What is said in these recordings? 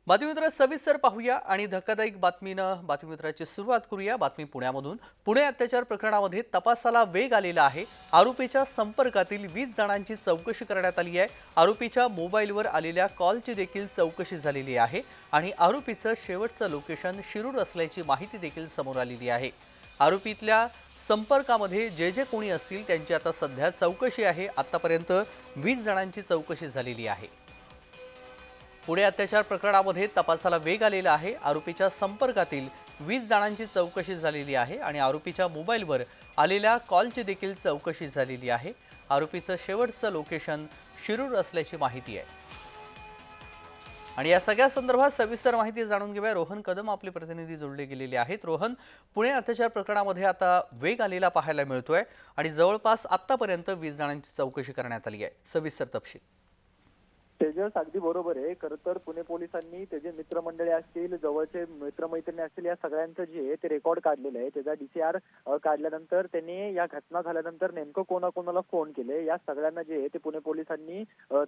बातमीपत्र सविस्तर पाहूया आणि धक्कादायक बातमीपत्राची सुरुवात करूया। बातमी पुण्यामधून। पुणे अत्याचार प्रकरणामध्ये तपासाला वेग आलेला आहे। आरोपीच्या संपर्कातील 20 जणांची चौकशी करण्यात आली आहे। आरोपीच्या मोबाईलवर आलेल्या कॉलची देखील चौकशी झालेली आहे आणि आरोपीचं शेवटचं लोकेशन शिरूर असल्याची माहिती देखील समोर आलेली आहे। आरोपीतल्या संपर्कामध्ये जे कोणी असतील त्यांची आता सध्या चौकशी आहे। आतापर्यंत 20 जणांची चौकशी झालेली आहे। पुणे अत्याचार प्रकरणामध्ये तपासाला वेग आलेला आहे। आरोपीच्या संपर्कातील 20 जणांची चौकशी झालेली आहे आणि आरोपीच्या मोबाईलवर आलेल्या कॉलची देखील चौकशी झालेली आहे। आरोपीचं शेवटचं लोकेशन शिरूर असल्याची माहिती आहे आणि या सगळ्या संदर्भात सविस्तर माहिती जाणून घेऊया। रोहन कदम आपले प्रतिनिधी जोडले गेलेले आहेत। रोहन, पुणे अत्याचार प्रकरणामध्ये आता वेग आलेला पाहायला मिळतोय आणि जवळपास आतापर्यंत 20 जणांची चौकशी करण्यात आली आहे। सविस्तर तपशील। तेजस, अगदी बरोबर आहे। खरं तर पुणे पोलिसांनी त्याचे मित्रमंडळी असतील, जवळचे मित्रमैत्रिणी असतील, या सगळ्यांचं जे आहे ते रेकॉर्ड काढलेलं आहे। त्याचा DCR काढल्यानंतर त्यांनी या घटना झाल्यानंतर नेमकं कोणाकोणाला फोन केले या सगळ्यांना जे आहे ते पुणे पोलिसांनी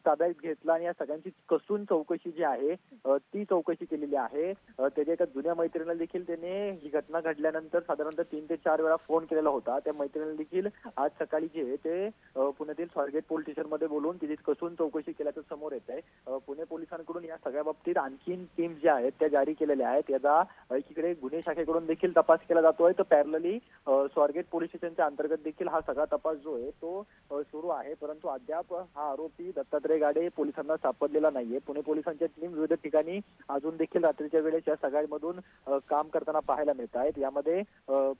ताब्यात घेतलं आणि या सगळ्यांची कसून चौकशी जी आहे ती चौकशी केलेली आहे। त्याच्या एका जुन्या मैत्रिणीला देखील त्याने ही घटना घडल्यानंतर साधारणतः 3 ते 4 वेळा फोन केलेला होता। त्या मैत्रिणीला देखील आज सकाळी जे आहे ते पुण्यातील स्वारगेट पोलीस स्टेशनमध्ये बोलून तिची कसून चौकशी केल्याचं समोर येत आहे। पुणे पोलिसांकडून या सगळ्या बाबतीत आणखीन टीम ज्या आहेत त्या जारी केलेल्या आहेत। याचा एकीकडे गुन्हे शाखेकडून देखील तपास केला जातोय, तर पॅरलली स्वारगेट पोलीस स्टेशनच्या अंतर्गत देखील हा सगळा तपास जो आहे तो सुरू आहे। परंतु अद्याप हा आरोपी दत्तात्रय गाडे पोलिसांना सापडलेला नाहीये। पुणे पोलिसांच्या टीम विविध ठिकाणी अजून देखील रात्रीच्या वेळेस या सगळ्यांमधून काम करताना पाहायला मिळत आहेत। यामध्ये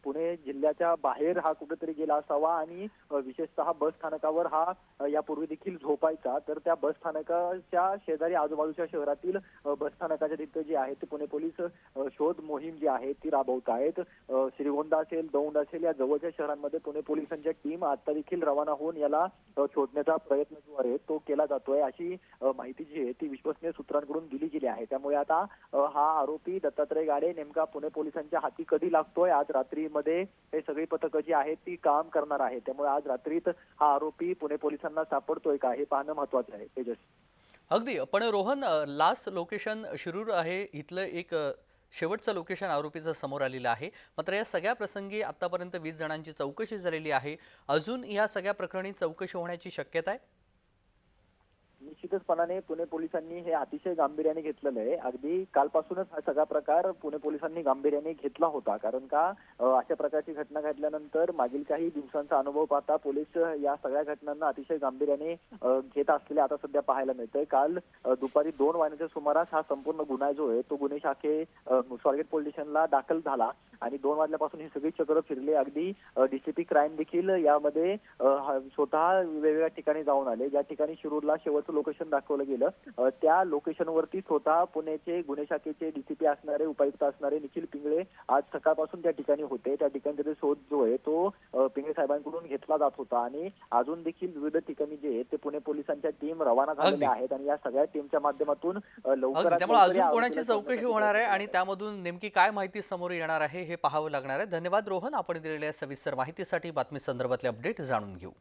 पुणे जिल्ह्याच्या बाहेर हा कुठेतरी गेला असावा आणि विशेषतः बस स्थानकावर हा यापूर्वी देखील झोपायचा, तर त्या बस स्थानकाच्या शेजारी आजूबाजूच्या शहरातील बस स्थानकाच्या तिथे जे आहे ते पुणे पोलीस शोध मोहीम जी आहे ती राबवत आहेत। श्रीगोंदा असेल, दौंड असेल, या जवळच्या शहरांमध्ये पुणे पोलिसांच्या टीम आता देखील रवाना होऊन याला शोधण्याचा प्रयत्न जो आहे तो केला जातोय, अशी माहिती जी आहे ती विश्वसनीय सूत्रांकडून दिली गेली आहे। त्यामुळे आता हा आरोपी दत्तात्रय गाडे नेमका पुणे पोलिसांच्या हाती कधी लागतोय, आज रात्रीमध्ये हे सगळी पथकं जी आहेत ती काम करणार आहे। त्यामुळे आज रात्रीत हा आरोपी पुणे पोलिसांना सापडतोय का हे पाहणं महत्त्वाचं आहे। तेजस, अगदी। पण रोहन, लास्ट लोकेशन शिरूर आहे, इथलं एक शेवटचं लोकेशन आरोपीचं समोर आलेलं आहे। मात्र या सगळ्या प्रसंगी आतापर्यंत 20 जणांची चौकशी झालेली आहे। अजून या सगळ्या प्रकरणी चौकशी होण्याची शक्यता आहे? निश्चितपणाने पुणे पोलिसांनी हे अतिशय गांभीर्याने घेतलेलं आहे। अगदी कालपासूनच हा सगळा प्रकार पुणे पोलिसांनी गांभीर्याने घेतला होता, कारण का अशा प्रकारची घटना घडल्यानंतर मागील काही दिवसांचा अनुभव पाहता पोलीस या सगळ्या घटनांना अतिशय गांभीर्याने घेत असलेले आता सध्या पाहायला मिळतंय। काल दुपारी 2 वाजण्याच्या सुमारास हा संपूर्ण गुन्हा जो आहे तो गुन्हे शाखे स्वारगेट पोलीस स्टेशनला दाखल झाला आणि 2 वाजल्यापासून ही सगळी चक्र फिरले। अगदी DCP क्राईम देखील यामध्ये स्वतः वेगवेगळ्या ठिकाणी जाऊन आले। ज्या ठिकाणी शिरूरला शेवटचं लोकेशन दाखवलं गेलं त्या लोकेशनवरती स्वतः पुण्याचे गुन्हे शाखेचे DCP असणारे, उपायुक्त असणारे निखिल पिंगळे आज सकाळपासून त्या ठिकाणी होते। त्या ठिकाणी शोध जो आहे तो पिंगळे साहेबांकडून घेतला जात होता आणि अजून देखील विविध ठिकाणी जे आहे ते पुणे पोलिसांच्या टीम रवाना झालेल्या आहेत आणि या सगळ्या टीमच्या माध्यमातून लवकरात त्यामुळे लवकर अजून कोणाची चौकशी होणार आहे आणि त्यामधून नेमकी काय माहिती समोर येणार आहे हे पाहावं लागणार आहे। धन्यवाद रोहन, आपण दिलेल्या सविस्तर माहितीसाठी। बातमी संदर्भातले अपडेट जाणून घेऊ।